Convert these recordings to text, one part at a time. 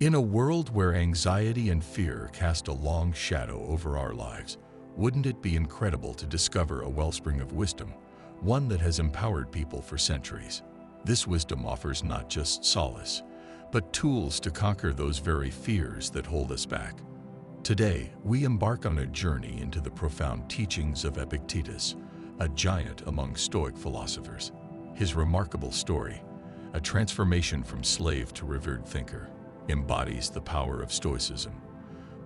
In a world where anxiety and fear cast a long shadow over our lives, wouldn't it be incredible to discover a wellspring of wisdom, one that has empowered people for centuries? This wisdom offers not just solace, but tools to conquer those very fears that hold us back. Today, we embark on a journey into the profound teachings of Epictetus, a giant among Stoic philosophers. His remarkable story, a transformation from slave to revered thinker, embodies the power of Stoicism.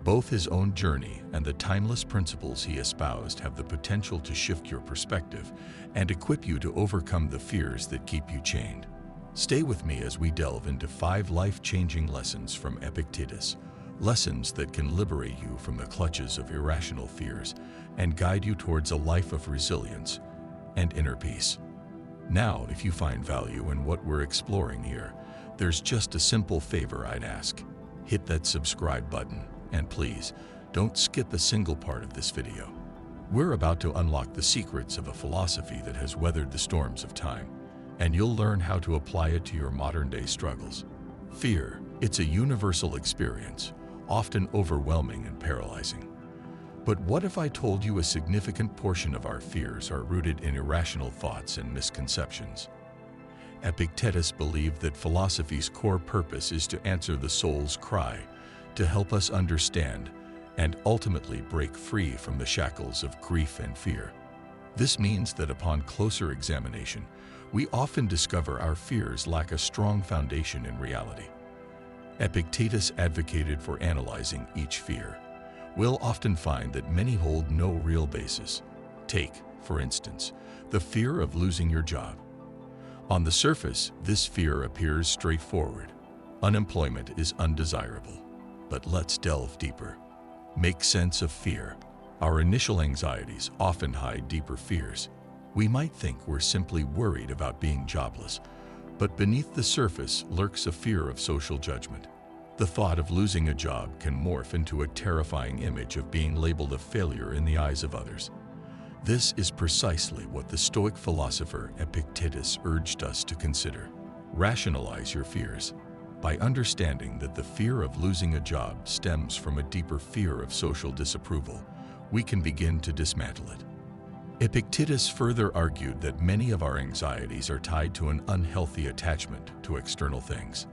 Both his own journey and the timeless principles he espoused have the potential to shift your perspective and equip you to overcome the fears that keep you chained. Stay with me as we delve into 5 life-changing lessons from Epictetus, lessons that can liberate you from the clutches of irrational fears and guide you towards a life of resilience and inner peace. Now, if you find value in what we're exploring here, there's just a simple favor I'd ask. Hit that subscribe button, and please, don't skip a single part of this video. We're about to unlock the secrets of a philosophy that has weathered the storms of time, and you'll learn how to apply it to your modern-day struggles. Fear, it's a universal experience, often overwhelming and paralyzing. But what if I told you a significant portion of our fears are rooted in irrational thoughts and misconceptions? Epictetus believed that philosophy's core purpose is to answer the soul's cry, to help us understand and ultimately break free from the shackles of grief and fear. This means that upon closer examination, we often discover our fears lack a strong foundation in reality. Epictetus advocated for analyzing each fear. We'll often find that many hold no real basis. Take, for instance, the fear of losing your job. On the surface, this fear appears straightforward. Unemployment is undesirable. But let's delve deeper. Make sense of fear. Our initial anxieties often hide deeper fears. We might think we're simply worried about being jobless, but beneath the surface lurks a fear of social judgment. The thought of losing a job can morph into a terrifying image of being labeled a failure in the eyes of others. This is precisely what the Stoic philosopher Epictetus urged us to consider. Rationalize your fears. By understanding that the fear of losing a job stems from a deeper fear of social disapproval, we can begin to dismantle it. Epictetus further argued that many of our anxieties are tied to an unhealthy attachment to external things.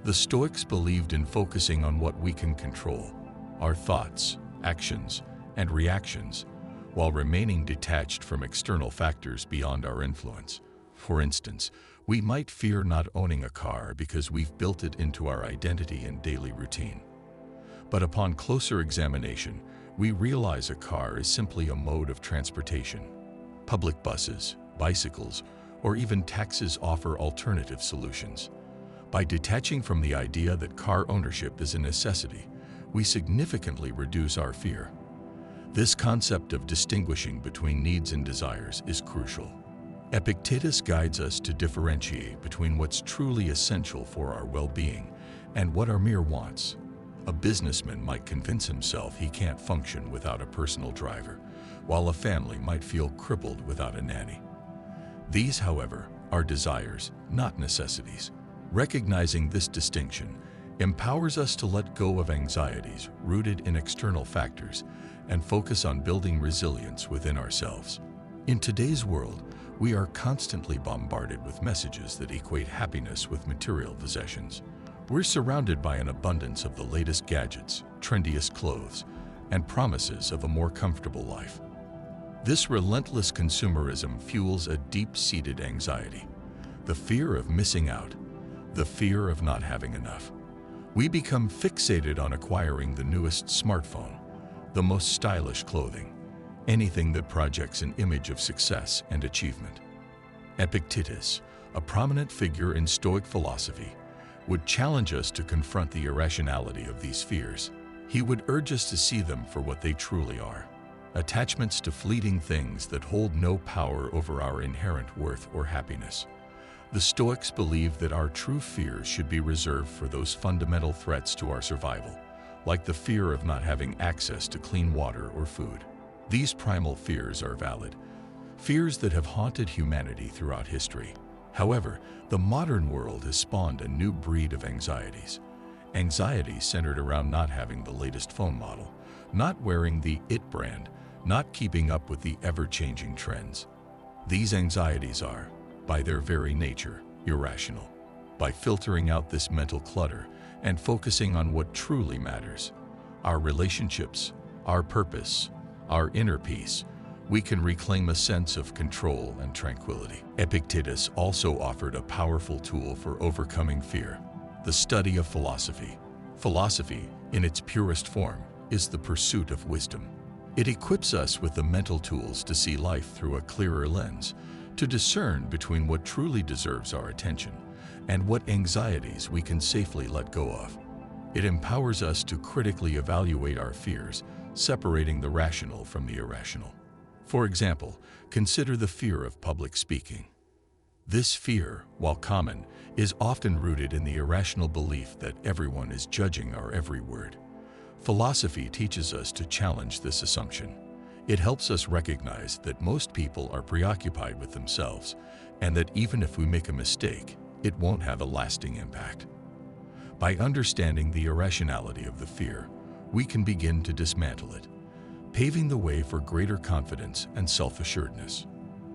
The Stoics believed in focusing on what we can control, our thoughts, actions, and reactions, while remaining detached from external factors beyond our influence. For instance, we might fear not owning a car because we've built it into our identity and daily routine. But upon closer examination, we realize a car is simply a mode of transportation. Public buses, bicycles, or even taxis offer alternative solutions. By detaching from the idea that car ownership is a necessity, we significantly reduce our fear. This concept of distinguishing between needs and desires is crucial. Epictetus guides us to differentiate between what's truly essential for our well-being and what are mere wants. A businessman might convince himself he can't function without a personal driver, while a family might feel crippled without a nanny. These, however, are desires, not necessities. Recognizing this distinction empowers us to let go of anxieties rooted in external factors and focus on building resilience within ourselves. In today's world, we are constantly bombarded with messages that equate happiness with material possessions. We're surrounded by an abundance of the latest gadgets, trendiest clothes, and promises of a more comfortable life. This relentless consumerism fuels a deep-seated anxiety, the fear of missing out, the fear of not having enough. We become fixated on acquiring the newest smartphone, the most stylish clothing, anything that projects an image of success and achievement. Epictetus, a prominent figure in Stoic philosophy, would challenge us to confront the irrationality of these fears. He would urge us to see them for what they truly are: attachments to fleeting things that hold no power over our inherent worth or happiness. The Stoics believed that our true fears should be reserved for those fundamental threats to our survival, like the fear of not having access to clean water or food. These primal fears are valid, fears that have haunted humanity throughout history. However, the modern world has spawned a new breed of anxieties, Anxiety centered around not having the latest phone model, not wearing the IT brand, not keeping up with the ever-changing trends. These anxieties are, by their very nature, irrational. By filtering out this mental clutter and focusing on what truly matters, our relationships, our purpose, our inner peace, we can reclaim a sense of control and tranquility. Epictetus also offered a powerful tool for overcoming fear: the study of philosophy. Philosophy, in its purest form, is the pursuit of wisdom. It equips us with the mental tools to see life through a clearer lens, to discern between what truly deserves our attention and what anxieties we can safely let go of. It empowers us to critically evaluate our fears, separating the rational from the irrational. For example, consider the fear of public speaking. This fear, while common, is often rooted in the irrational belief that everyone is judging our every word. Philosophy teaches us to challenge this assumption. It helps us recognize that most people are preoccupied with themselves, and that even if we make a mistake, it won't have a lasting impact. By understanding the irrationality of the fear, we can begin to dismantle it, paving the way for greater confidence and self-assuredness.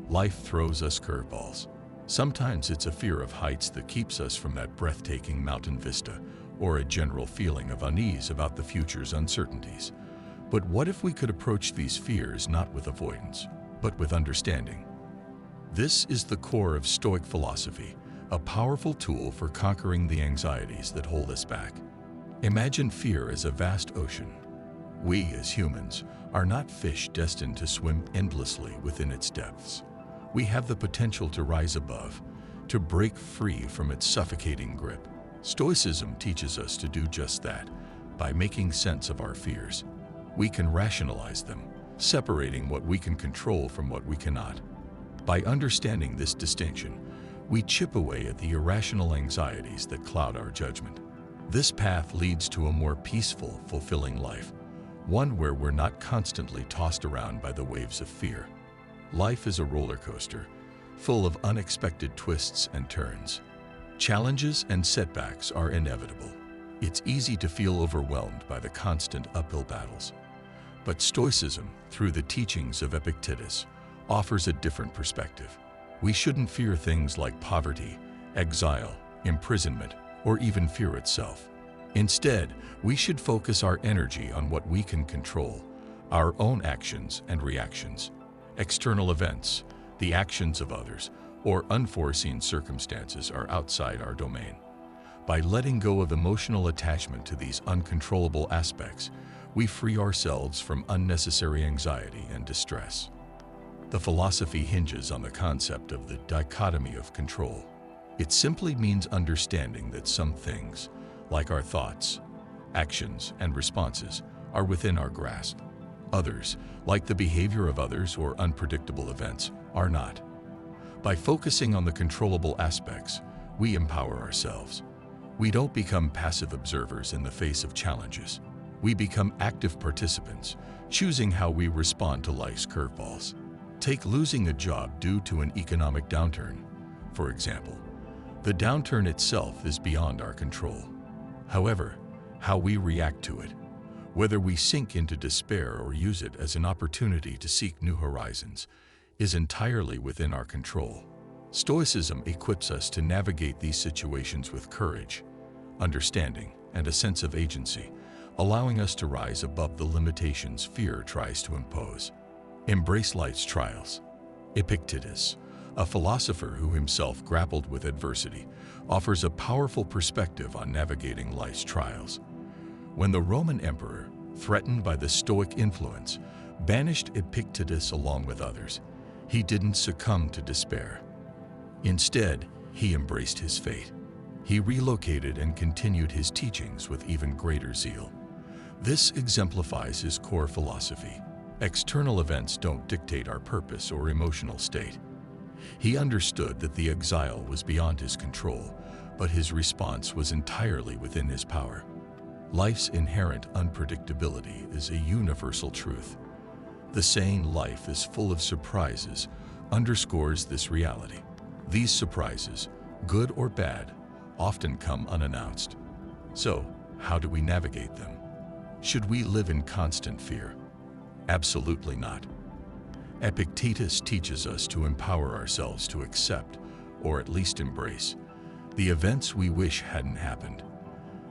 Life throws us curveballs. Sometimes it's a fear of heights that keeps us from that breathtaking mountain vista, or a general feeling of unease about the future's uncertainties. But what if we could approach these fears not with avoidance, but with understanding? This is the core of Stoic philosophy, a powerful tool for conquering the anxieties that hold us back. Imagine fear as a vast ocean. We, as humans, are not fish destined to swim endlessly within its depths. We have the potential to rise above, to break free from its suffocating grip. Stoicism teaches us to do just that. By making sense of our fears, we can rationalize them, separating what we can control from what we cannot. By understanding this distinction, we chip away at the irrational anxieties that cloud our judgment. This path leads to a more peaceful, fulfilling life, one where we're not constantly tossed around by the waves of fear. Life is a roller coaster, full of unexpected twists and turns. Challenges and setbacks are inevitable. It's easy to feel overwhelmed by the constant uphill battles. But Stoicism, through the teachings of Epictetus, offers a different perspective. We shouldn't fear things like poverty, exile, imprisonment, or even fear itself. Instead, we should focus our energy on what we can control: our own actions and reactions. External events, the actions of others, or unforeseen circumstances are outside our domain. By letting go of emotional attachment to these uncontrollable aspects, we free ourselves from unnecessary anxiety and distress. The philosophy hinges on the concept of the dichotomy of control. It simply means understanding that some things, like our thoughts, actions, and responses, are within our grasp. Others, like the behavior of others or unpredictable events, are not. By focusing on the controllable aspects, we empower ourselves. We don't become passive observers in the face of challenges. We become active participants, choosing how we respond to life's curveballs. Take losing a job due to an economic downturn, for example. The downturn itself is beyond our control. However, how we react to it, whether we sink into despair or use it as an opportunity to seek new horizons, is entirely within our control. Stoicism equips us to navigate these situations with courage, understanding, and a sense of agency, allowing us to rise above the limitations fear tries to impose. Embrace life's trials. Epictetus, a philosopher who himself grappled with adversity, offers a powerful perspective on navigating life's trials. When the Roman emperor, threatened by the Stoic influence, banished Epictetus along with others, he didn't succumb to despair. Instead, he embraced his fate. He relocated and continued his teachings with even greater zeal. This exemplifies his core philosophy. External events don't dictate our purpose or emotional state. He understood that the exile was beyond his control, but his response was entirely within his power. Life's inherent unpredictability is a universal truth. The saying "life is full of surprises" underscores this reality. These surprises, good or bad, often come unannounced. So, How do we navigate them? Should we live in constant fear? Absolutely not. Epictetus teaches us to empower ourselves to accept, or at least embrace, the events we wish hadn't happened.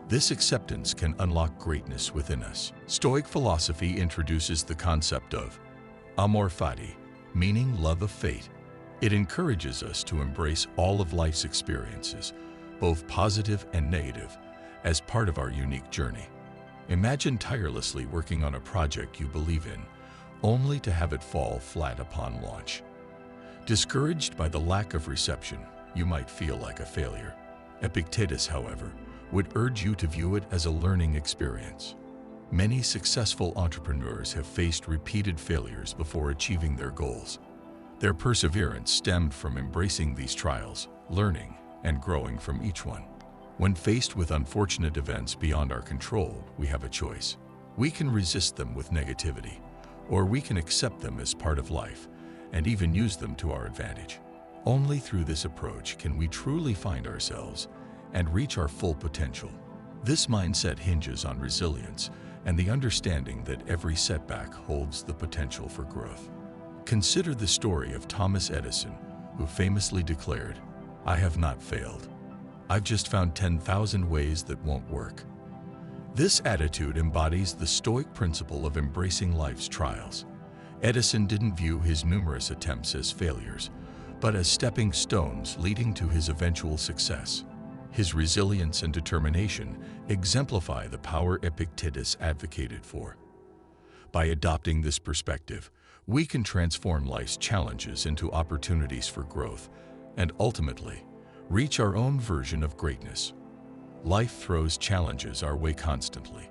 This acceptance can unlock greatness within us. Stoic philosophy introduces the concept of amor fati, meaning love of fate. It encourages us to embrace all of life's experiences, both positive and negative, as part of our unique journey. Imagine tirelessly working on a project you believe in, only to have it fall flat upon launch. Discouraged by the lack of reception, you might feel like a failure. Epictetus, however, would urge you to view it as a learning experience. Many successful entrepreneurs have faced repeated failures before achieving their goals. Their perseverance stemmed from embracing these trials, learning, and growing from each one. When faced with unfortunate events beyond our control, we have a choice. We can resist them with negativity, or we can accept them as part of life and even use them to our advantage. Only through this approach can we truly find ourselves and reach our full potential. This mindset hinges on resilience and the understanding that every setback holds the potential for growth. Consider the story of Thomas Edison, who famously declared, "I have not failed. I've just found 10,000 ways that won't work." This attitude embodies the Stoic principle of embracing life's trials. Edison didn't view his numerous attempts as failures, but as stepping stones leading to his eventual success. His resilience and determination exemplify the power Epictetus advocated for. By adopting this perspective, we can transform life's challenges into opportunities for growth and ultimately reach our own version of greatness. Life throws challenges our way constantly,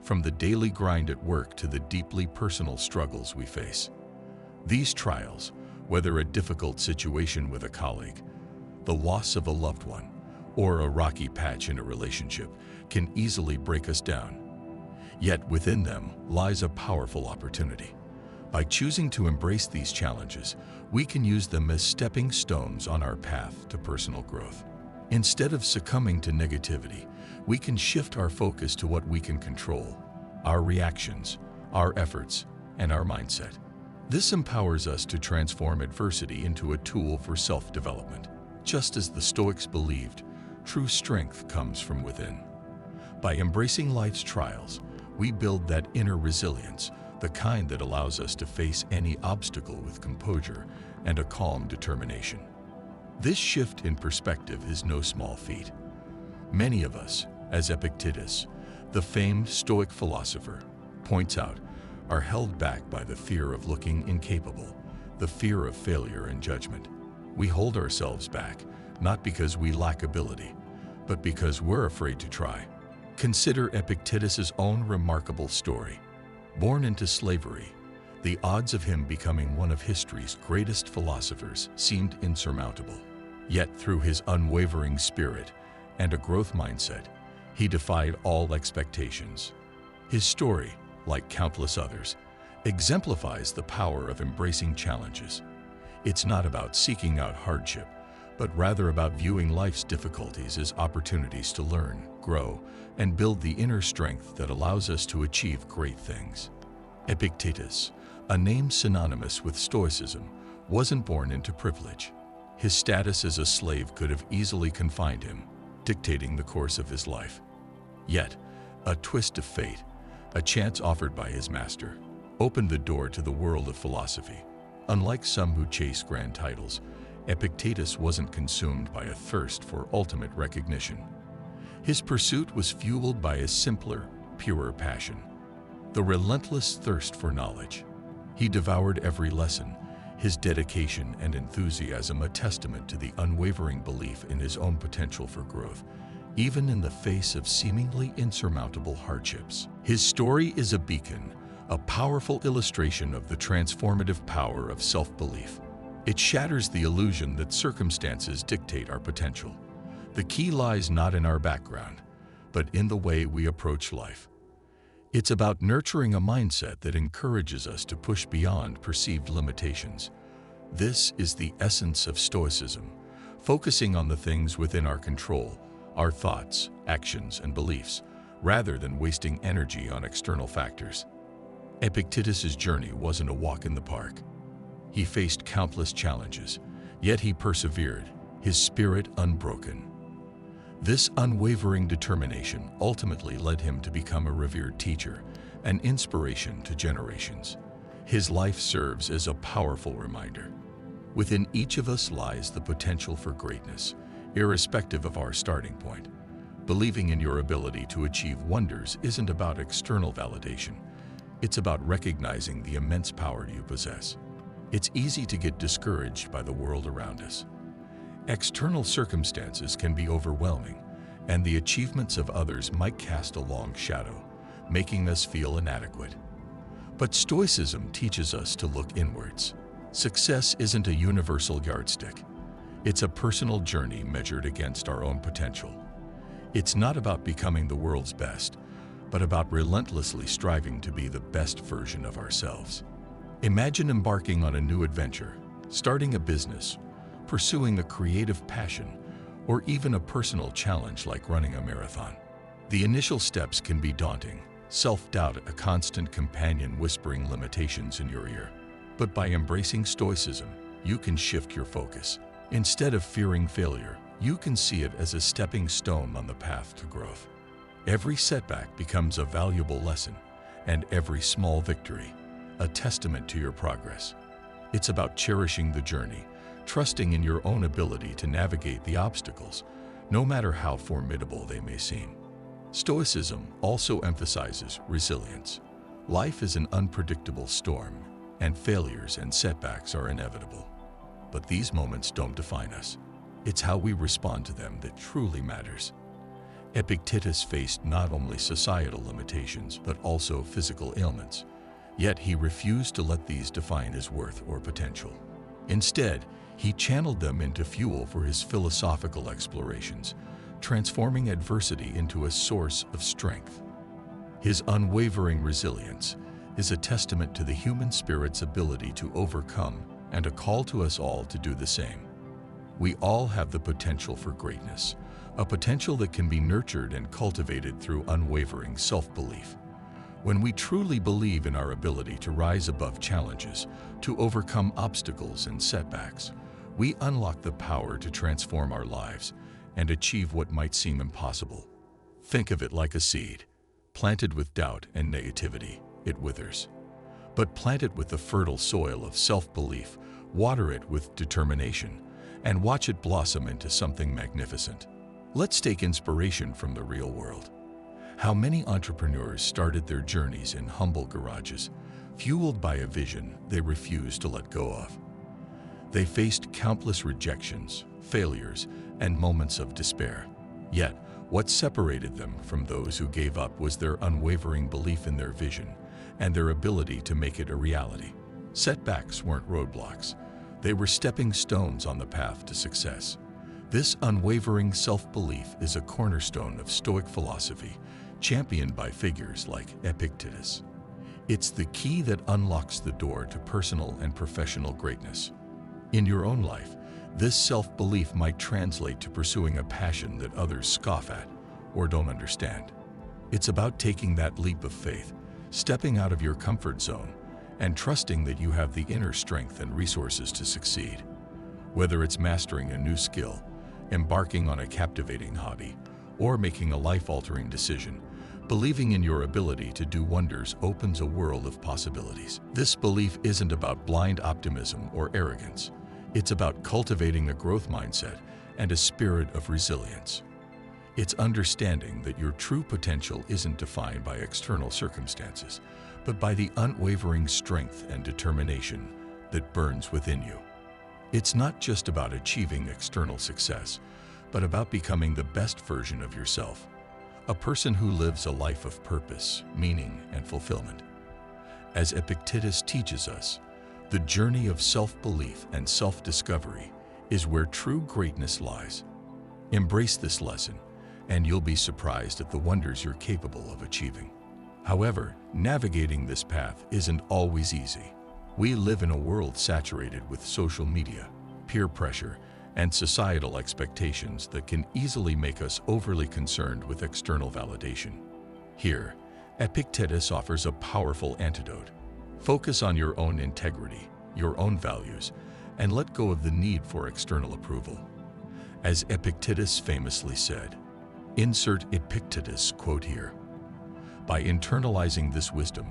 from the daily grind at work to the deeply personal struggles we face. These trials, whether a difficult situation with a colleague, the loss of a loved one, or a rocky patch in a relationship, can easily break us down. Yet within them lies a powerful opportunity. By choosing to embrace these challenges, we can use them as stepping stones on our path to personal growth. Instead of succumbing to negativity, we can shift our focus to what we can control: our reactions, our efforts, and our mindset. This empowers us to transform adversity into a tool for self-development. Just as the Stoics believed, true strength comes from within. By embracing life's trials, we build that inner resilience, the kind that allows us to face any obstacle with composure and a calm determination. This shift in perspective is no small feat. Many of us, as Epictetus, the famed Stoic philosopher, points out, are held back by the fear of looking incapable, the fear of failure and judgment. We hold ourselves back, not because we lack ability, but because we're afraid to try. Consider Epictetus's own remarkable story. Born into slavery, the odds of him becoming one of history's greatest philosophers seemed insurmountable. Yet through his unwavering spirit and a growth mindset, he defied all expectations. His story, like countless others, exemplifies the power of embracing challenges. It's not about seeking out hardship, but rather about viewing life's difficulties as opportunities to learn, grow, and build the inner strength that allows us to achieve great things. Epictetus, a name synonymous with Stoicism, wasn't born into privilege. His status as a slave could have easily confined him, dictating the course of his life. Yet, a twist of fate, a chance offered by his master, opened the door to the world of philosophy. Unlike some who chase grand titles, Epictetus wasn't consumed by a thirst for ultimate recognition. His pursuit was fueled by a simpler, purer passion: the relentless thirst for knowledge. He devoured every lesson, his dedication and enthusiasm a testament to the unwavering belief in his own potential for growth, even in the face of seemingly insurmountable hardships. His story is a beacon, a powerful illustration of the transformative power of self-belief. It shatters the illusion that circumstances dictate our potential. The key lies not in our background, but in the way we approach life. It's about nurturing a mindset that encourages us to push beyond perceived limitations. This is the essence of Stoicism, focusing on the things within our control, our thoughts, actions, and beliefs, rather than wasting energy on external factors. Epictetus's journey wasn't a walk in the park. He faced countless challenges, yet he persevered, his spirit unbroken. This unwavering determination ultimately led him to become a revered teacher, an inspiration to generations. His life serves as a powerful reminder. Within each of us lies the potential for greatness, irrespective of our starting point. Believing in your ability to achieve wonders isn't about external validation. It's about recognizing the immense power you possess. It's easy to get discouraged by the world around us. External circumstances can be overwhelming, and the achievements of others might cast a long shadow, making us feel inadequate. But Stoicism teaches us to look inwards. Success isn't a universal yardstick. It's a personal journey measured against our own potential. It's not about becoming the world's best, but about relentlessly striving to be the best version of ourselves. Imagine embarking on a new adventure, starting a business, pursuing a creative passion, or even a personal challenge like running a marathon. The initial steps can be daunting, self-doubt a constant companion whispering limitations in your ear. But by embracing Stoicism, you can shift your focus. Instead of fearing failure, you can see it as a stepping stone on the path to growth. Every setback becomes a valuable lesson, and every small victory, a testament to your progress. It's about cherishing the journey, trusting in your own ability to navigate the obstacles, no matter how formidable they may seem. Stoicism also emphasizes resilience. Life is an unpredictable storm, and failures and setbacks are inevitable. But these moments don't define us. It's how we respond to them that truly matters. Epictetus faced not only societal limitations, but also physical ailments. Yet he refused to let these define his worth or potential. Instead, he channeled them into fuel for his philosophical explorations, transforming adversity into a source of strength. His unwavering resilience is a testament to the human spirit's ability to overcome and a call to us all to do the same. We all have the potential for greatness, a potential that can be nurtured and cultivated through unwavering self-belief. When we truly believe in our ability to rise above challenges, to overcome obstacles and setbacks, we unlock the power to transform our lives and achieve what might seem impossible. Think of it like a seed. Planted with doubt and negativity, it withers. But plant it with the fertile soil of self-belief, water it with determination, and watch it blossom into something magnificent. Let's take inspiration from the real world. How many entrepreneurs started their journeys in humble garages, fueled by a vision they refused to let go of? They faced countless rejections, failures, and moments of despair. Yet, what separated them from those who gave up was their unwavering belief in their vision and their ability to make it a reality. Setbacks weren't roadblocks. They were stepping stones on the path to success. This unwavering self-belief is a cornerstone of Stoic philosophy, championed by figures like Epictetus. It's the key that unlocks the door to personal and professional greatness. In your own life, this self-belief might translate to pursuing a passion that others scoff at or don't understand. It's about taking that leap of faith, stepping out of your comfort zone, and trusting that you have the inner strength and resources to succeed. Whether it's mastering a new skill, embarking on a captivating hobby, or making a life-altering decision, believing in your ability to do wonders opens a world of possibilities. This belief isn't about blind optimism or arrogance. It's about cultivating a growth mindset and a spirit of resilience. It's understanding that your true potential isn't defined by external circumstances, but by the unwavering strength and determination that burns within you. It's not just about achieving external success, but about becoming the best version of yourself, a person who lives a life of purpose, meaning, and fulfillment. As Epictetus teaches us, the journey of self-belief and self-discovery is where true greatness lies. Embrace this lesson, and you'll be surprised at the wonders you're capable of achieving. However, navigating this path isn't always easy. We live in a world saturated with social media, peer pressure, and societal expectations that can easily make us overly concerned with external validation. Here, Epictetus offers a powerful antidote. Focus on your own integrity, your own values, and let go of the need for external approval. As Epictetus famously said, insert Epictetus quote here. By internalizing this wisdom,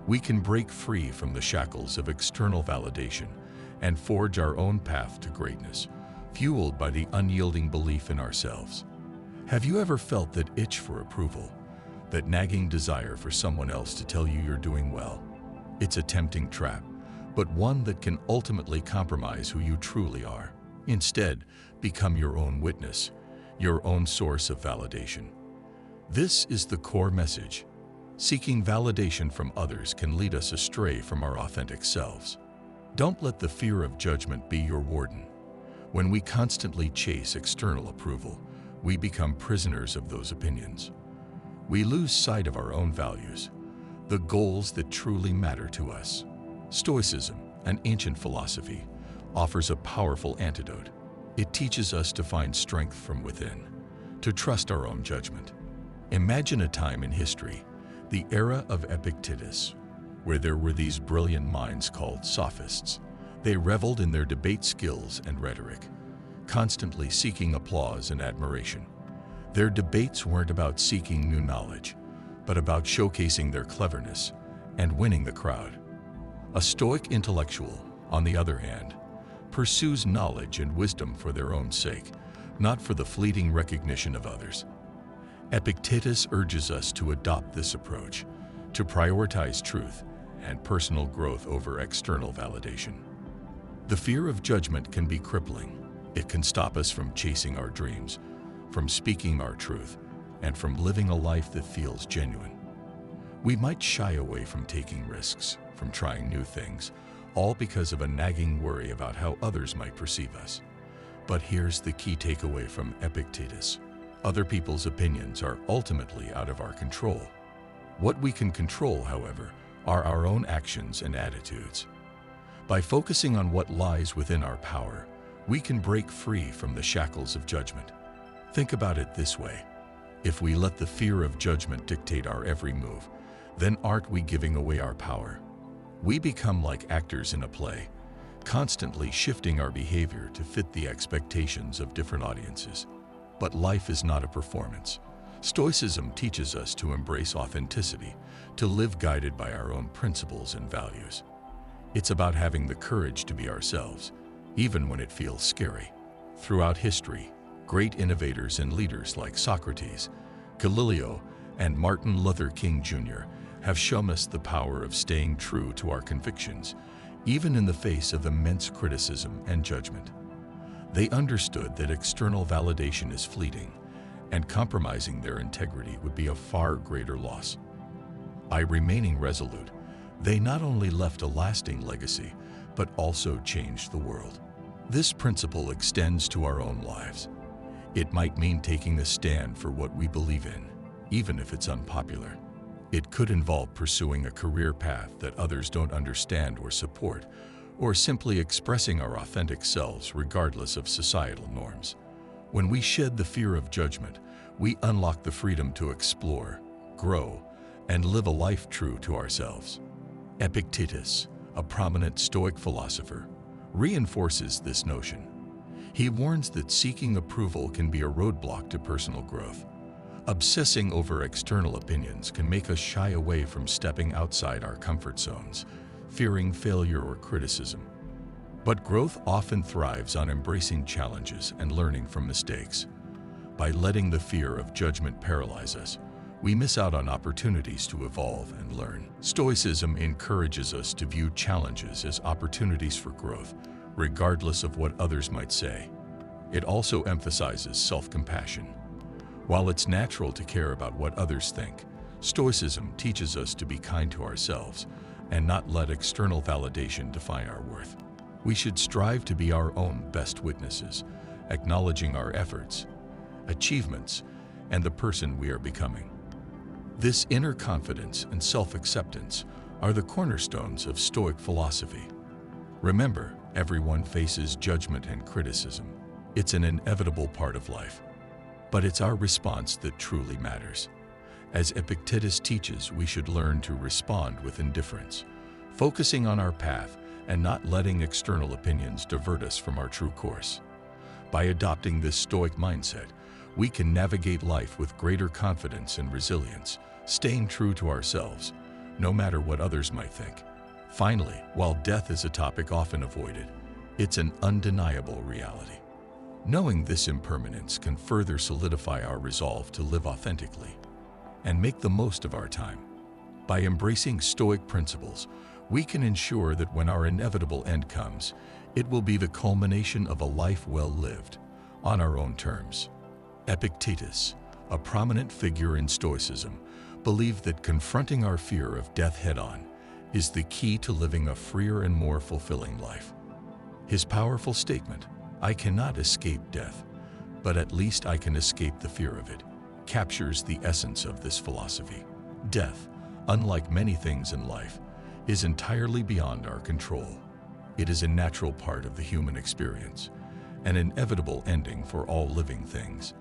we can break free from the shackles of external validation and forge our own path to greatness, fueled by the unyielding belief in ourselves. Have you ever felt that itch for approval, that nagging desire for someone else to tell you you're doing well? It's a tempting trap, but one that can ultimately compromise who you truly are. Instead, become your own witness, your own source of validation. This is the core message. Seeking validation from others can lead us astray from our authentic selves. Don't let the fear of judgment be your warden. When we constantly chase external approval, we become prisoners of those opinions. We lose sight of our own values, the goals that truly matter to us. Stoicism, an ancient philosophy, offers a powerful antidote. It teaches us to find strength from within, to trust our own judgment. Imagine a time in history, the era of Epictetus, where there were these brilliant minds called sophists. They reveled in their debate skills and rhetoric, constantly seeking applause and admiration. Their debates weren't about seeking new knowledge, but about showcasing their cleverness and winning the crowd. A Stoic intellectual, on the other hand, pursues knowledge and wisdom for their own sake, not for the fleeting recognition of others. Epictetus urges us to adopt this approach, to prioritize truth and personal growth over external validation. The fear of judgment can be crippling. It can stop us from chasing our dreams, from speaking our truth, and from living a life that feels genuine. We might shy away from taking risks, from trying new things, all because of a nagging worry about how others might perceive us. But here's the key takeaway from Epictetus. Other people's opinions are ultimately out of our control. What we can control, however, are our own actions and attitudes. By focusing on what lies within our power, we can break free from the shackles of judgment. Think about it this way. If we let the fear of judgment dictate our every move, then aren't we giving away our power? We become like actors in a play, constantly shifting our behavior to fit the expectations of different audiences. But life is not a performance. Stoicism teaches us to embrace authenticity, to live guided by our own principles and values. It's about having the courage to be ourselves, even when it feels scary. Throughout history, great innovators and leaders like Socrates, Galileo, and Martin Luther King Jr. have shown us the power of staying true to our convictions, even in the face of immense criticism and judgment. They understood that external validation is fleeting, and compromising their integrity would be a far greater loss. By remaining resolute, they not only left a lasting legacy, but also changed the world. This principle extends to our own lives. It might mean taking a stand for what we believe in, even if it's unpopular. It could involve pursuing a career path that others don't understand or support, or simply expressing our authentic selves regardless of societal norms. When we shed the fear of judgment, we unlock the freedom to explore, grow, and live a life true to ourselves. Epictetus, a prominent Stoic philosopher, reinforces this notion. He warns that seeking approval can be a roadblock to personal growth. Obsessing over external opinions can make us shy away from stepping outside our comfort zones, fearing failure or criticism. But growth often thrives on embracing challenges and learning from mistakes. By letting the fear of judgment paralyze us, we miss out on opportunities to evolve and learn. Stoicism encourages us to view challenges as opportunities for growth, regardless of what others might say. It also emphasizes self-compassion. While it's natural to care about what others think, Stoicism teaches us to be kind to ourselves and not let external validation define our worth. We should strive to be our own best witnesses, acknowledging our efforts, achievements, and the person we are becoming. This inner confidence and self-acceptance are the cornerstones of Stoic philosophy. Remember, everyone faces judgment and criticism. It's an inevitable part of life. But it's our response that truly matters. As Epictetus teaches, we should learn to respond with indifference, focusing on our path and not letting external opinions divert us from our true course. By adopting this Stoic mindset, we can navigate life with greater confidence and resilience, staying true to ourselves, no matter what others might think. Finally, while death is a topic often avoided, it's an undeniable reality. Knowing this impermanence can further solidify our resolve to live authentically and make the most of our time. By embracing Stoic principles, we can ensure that when our inevitable end comes, it will be the culmination of a life well lived, on our own terms. Epictetus, a prominent figure in Stoicism, believed that confronting our fear of death head-on is the key to living a freer and more fulfilling life. His powerful statement, "I cannot escape death, but at least I can escape the fear of it," captures the essence of this philosophy. Death, unlike many things in life, is entirely beyond our control. It is a natural part of the human experience, an inevitable ending for all living things.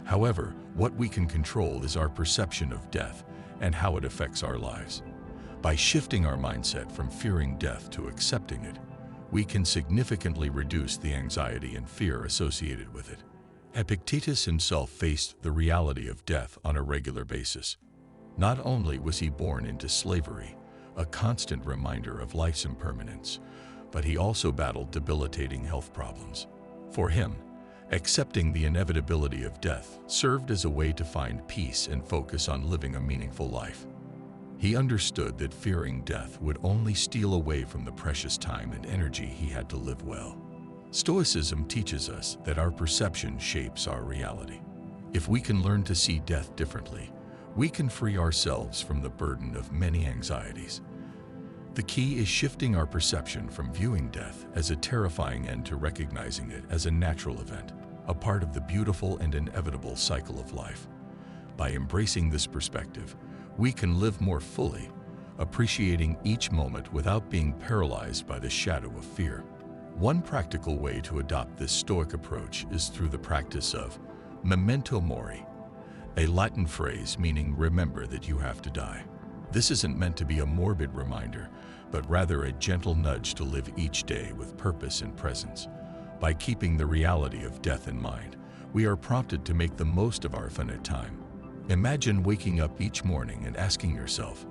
However, what we can control is our perception of death and how it affects our lives. By shifting our mindset from fearing death to accepting it, we can significantly reduce the anxiety and fear associated with it. Epictetus himself faced the reality of death on a regular basis. Not only was he born into slavery, a constant reminder of life's impermanence, but he also battled debilitating health problems. For him, accepting the inevitability of death served as a way to find peace and focus on living a meaningful life. He understood that fearing death would only steal away from the precious time and energy he had to live well. Stoicism teaches us that our perception shapes our reality. If we can learn to see death differently, we can free ourselves from the burden of many anxieties. The key is shifting our perception from viewing death as a terrifying end to recognizing it as a natural event, a part of the beautiful and inevitable cycle of life. By embracing this perspective, we can live more fully, appreciating each moment without being paralyzed by the shadow of fear. One practical way to adopt this Stoic approach is through the practice of memento mori, a Latin phrase meaning remember that you have to die. This isn't meant to be a morbid reminder, but rather a gentle nudge to live each day with purpose and presence. By keeping the reality of death in mind, we are prompted to make the most of our finite time. Imagine waking up each morning and asking yourself,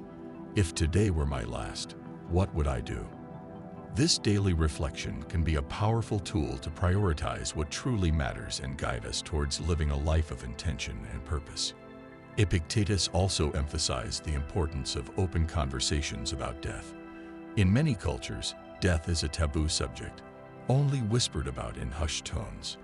if today were my last, what would I do? This daily reflection can be a powerful tool to prioritize what truly matters and guide us towards living a life of intention and purpose. Epictetus also emphasized the importance of open conversations about death. In many cultures, death is a taboo subject, only whispered about in hushed tones.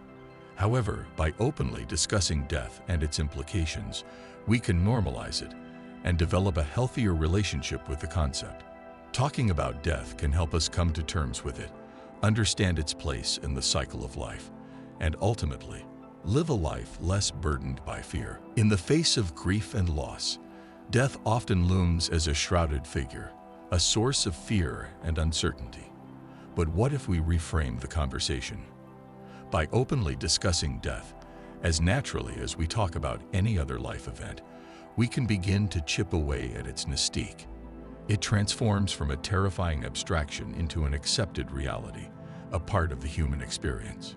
However, by openly discussing death and its implications, we can normalize it and develop a healthier relationship with the concept. Talking about death can help us come to terms with it, understand its place in the cycle of life, and ultimately, live a life less burdened by fear. In the face of grief and loss, death often looms as a shrouded figure, a source of fear and uncertainty. But what if we reframe the conversation? By openly discussing death, as naturally as we talk about any other life event, we can begin to chip away at its mystique. It transforms from a terrifying abstraction into an accepted reality, a part of the human experience.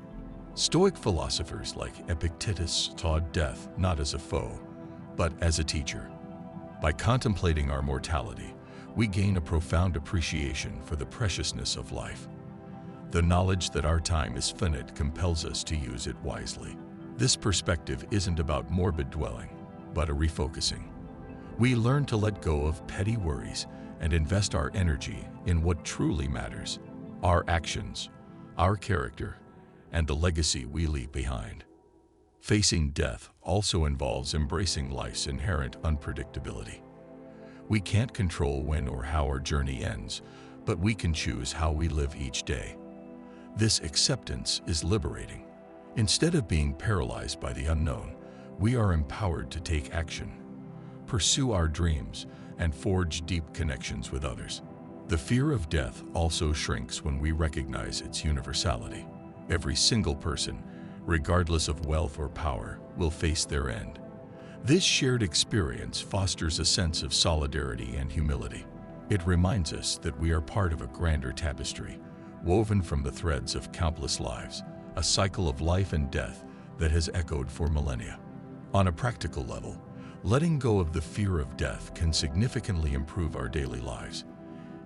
Stoic philosophers like Epictetus taught death not as a foe, but as a teacher. By contemplating our mortality, we gain a profound appreciation for the preciousness of life. The knowledge that our time is finite compels us to use it wisely. This perspective isn't about morbid dwelling, but a refocusing. We learn to let go of petty worries and invest our energy in what truly matters: our actions, our character, and the legacy we leave behind. Facing death also involves embracing life's inherent unpredictability. We can't control when or how our journey ends, but we can choose how we live each day. This acceptance is liberating. Instead of being paralyzed by the unknown, we are empowered to take action, pursue our dreams, and forge deep connections with others. The fear of death also shrinks when we recognize its universality. Every single person, regardless of wealth or power, will face their end. This shared experience fosters a sense of solidarity and humility. It reminds us that we are part of a grander tapestry, woven from the threads of countless lives, a cycle of life and death that has echoed for millennia. On a practical level, letting go of the fear of death can significantly improve our daily lives.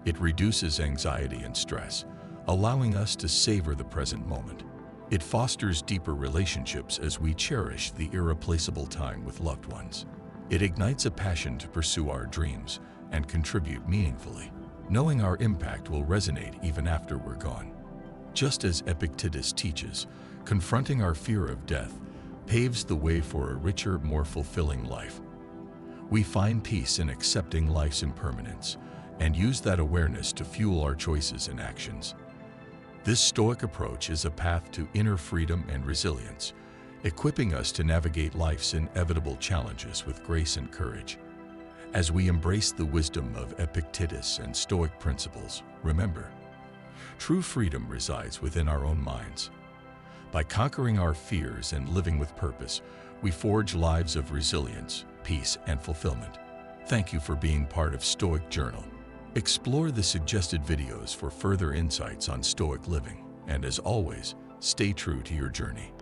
It reduces anxiety and stress, allowing us to savor the present moment. It fosters deeper relationships as we cherish the irreplaceable time with loved ones. It ignites a passion to pursue our dreams and contribute meaningfully, knowing our impact will resonate even after we're gone. Just as Epictetus teaches, confronting our fear of death paves the way for a richer, more fulfilling life. We find peace in accepting life's impermanence and use that awareness to fuel our choices and actions. This Stoic approach is a path to inner freedom and resilience, equipping us to navigate life's inevitable challenges with grace and courage. As we embrace the wisdom of Epictetus and Stoic principles, remember, true freedom resides within our own minds. By conquering our fears and living with purpose, we forge lives of resilience, peace, and fulfillment. Thank you for being part of Stoic Journal. Explore the suggested videos for further insights on Stoic living, and as always, stay true to your journey.